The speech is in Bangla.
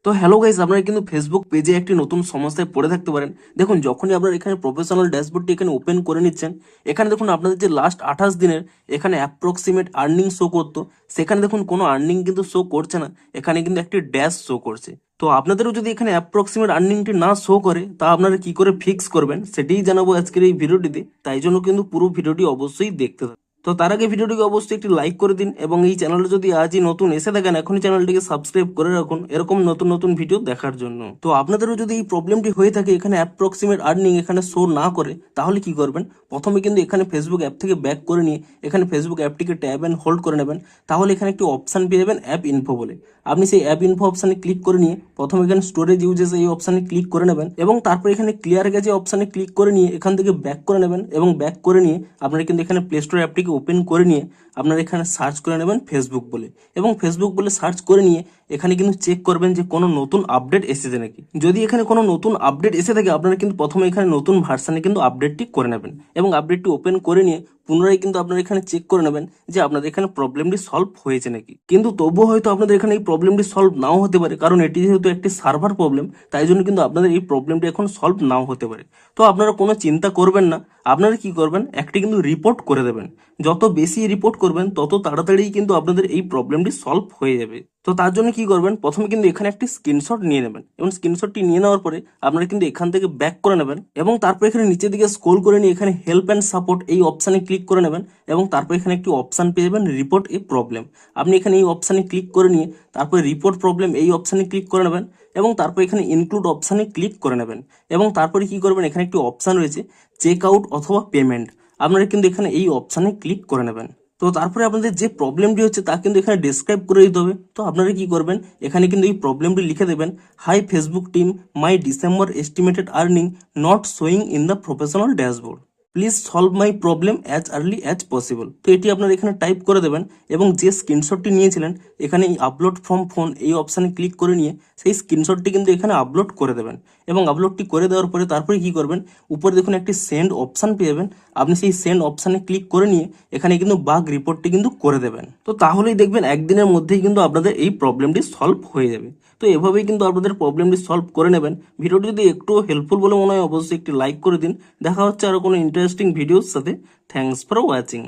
তো হ্যালো গাইস, আপনারা কিন্তু ফেসবুক পেজে একটি নতুন সমস্যায় পড়ে থাকতে পারেন। দেখুন, যখনই আপনারা এখানে প্রফেশনাল ড্যাশবোর্ডটি এখানে ওপেন করে নিচ্ছেন, এখানে দেখুন আপনাদের যে লাস্ট 28 দিনের এখানে অ্যাপ্রক্সিমেট আর্নিং শো করতো, সেখানে দেখুন কোনো আর্নিং কিন্তু শো করছে না, এখানে কিন্তু একটি ড্যাশ শো করছে। তো আপনাদেরও যদি এখানে অ্যাপ্রক্সিমেট আর্নিংটি না শো করে, তা আপনারা কি করে ফিক্স করবেন সেটাই জানাবো আজকের এই ভিডিওটিতে। তাই জন্য কিন্তু পুরো ভিডিওটি অবশ্যই দেখতে থাকুন। তো তার আগে ভিডিওটিকে অবশ্যই একটি লাইক করে দিন এবং এই চ্যানেলে যদি আজই নতুন এসে থাকেন, এখনই চ্যানেলটিকে সাবস্ক্রাইব করে রাখুন এরকম নতুন নতুন ভিডিও দেখার জন্য। তো আপনাদেরও যদি এই প্রবলেমটি হয়ে থাকে, এখানে অ্যাপ্রক্সিমেট আর্নিং এখানে শো না করে, তাহলে কি করবেন? প্রথমে কিন্তু এখানে ফেসবুক অ্যাপ থেকে ব্যাক করে নিয়ে এখানে ফেসবুক অ্যাপটিকে ট্যাব অ্যান্ড হোল্ড করে নেবেন। তাহলে এখানে একটি অপশান পেয়ে যাবেন অ্যাপ ইনফো বলে। আপনি সেই অ্যাপ ইনফো অপশানে ক্লিক করে নিয়ে প্রথমে এখানে স্টোরেজ ইউজেস এই অপশানে ক্লিক করে নেবেন এবং তারপর এখানে ক্লিয়ার গেছে অপশানে ক্লিক করে নিয়ে এখান থেকে ব্যাক করে নেবেন এবং ব্যাক করে নিয়ে আপনারা কিন্তু এখানে প্লে স্টোর অ্যাপটিকে ওপেন করে নিয়ে আপনারা এখানে সার্চ করে নেবেন ফেসবুক বলে এবং ফেসবুক বলে সার্চ করে নিয়ে এখানে কিন্তু চেক করবেন যে কোনো নতুন আপডেট এসেছে নাকি। যদি এখানে কোনো নতুন আপডেট এসে থাকে, আপনারা কিন্তু প্রথমে এখানে নতুন ভার্সানে কিন্তু আপডেটটি করে নেবেন এবং আপডেটটি ওপেন করে নিয়ে পুনরায় কিন্তু আপনারা এখানে চেক করে নেবেন যে আপনাদের এখানে প্রবলেমটি সলভ হয়েছে নাকি। কিন্তু তবুও হয়তো আপনাদের এখানে এই প্রবলেমটি সলভ নাও হতে পারে, কারণ এটি যেহেতু একটি সার্ভার প্রবলেম, তাই জন্য কিন্তু আপনাদের এই প্রবলেমটি এখন সলভ নাও হতে পারে। তো আপনারা কোনো চিন্তা করবেন না, আপনারা কি করবেন, একটি কিন্তু রিপোর্ট করে দেবেন। যত বেশি রিপোর্ট করবেন তত তাড়াতাড়ি কিন্তু আপনাদের এই প্রবলেমটি সলভ হয়ে যাবে। তো তার জন্য কি করবেন, প্রথমে কিন্তু এখানে একটি স্ক্রিনশট নিয়ে নেবেন এবং স্ক্রিনশটটি নিয়ে নেওয়ার পরে আপনারা কিন্তু এখান থেকে ব্যাক করে নেবেন এবং তারপর এখানে নিচের দিকে স্ক্রল করে নিয়ে এখানে হেল্প অ্যান্ড সাপোর্ট এই অপশানে ক্লিক করে নেবেন এবং তারপর এখানে একটি অপশান পেয়ে যাবেন রিপোর্ট এ প্রবলেম। আপনি এখানে এই অপশানে ক্লিক করে নিয়ে তারপরে রিপোর্ট প্রবলেম এই অপশানে ক্লিক করে নেবেন এবং তারপর এখানে ইনক্লুড অপশানে ক্লিক করে নেবেন এবং তারপরে কি করবেন, এখানে একটি অপশান রয়েছে চেক আউট অথবা পেমেন্ট, আপনারা কিন্তু এখানে এই অপশানে ক্লিক করে নেবেন। তো তারপরে আপনাদের যে প্রবলেমটি হচ্ছে তা কিন্তু এখানে ডেসক্রাইব করে দিতে হবে। তো আপনারা কি করবেন, এখানে কিন্তু এই প্রবলেমটি লিখে দেবেন, high Facebook team, my December estimated earning not showing in the professional dashboard, please solve my problem as early as possible. তো এটি আপনারা এখানে টাইপ করে দেবেন এবং যে স্ক্রিনশটটি নিয়েছিলেন এখানে এই আপলোড ফ্রম ফোন এই অপশানে ক্লিক করে নিয়ে সেই স্ক্রিনশটটি কিন্তু এখানে আপলোড করে দেবেন এবং আপলোডটি করে দেওয়ার পরে তারপরে কি করবেন, উপরে দেখুন একটি সেন্ড অপশান পেয়ে যাবেন, আপনি সেই সেন্ড অপশানে ক্লিক করে নিয়ে এখানে কিন্তু বাগ রিপোর্টটি কিন্তু করে দেবেন। তো তাহলেই দেখবেন একদিনের মধ্যেই কিন্তু আপনাদের এই প্রবলেমটি সলভ হয়ে যাবে। তো এভাবেই কিন্তু আপনাদের প্রবলেমটি সলভ করে নেবেন। ভিডিওটি যদি একটু হেল্পফুল বলে মনে হয় অবশ্যই একটি লাইক করে দিন। দেখা হচ্ছে আরো কোনো ইন্টারেস্টিং ভিডিওর সাথে। Thanks for watching.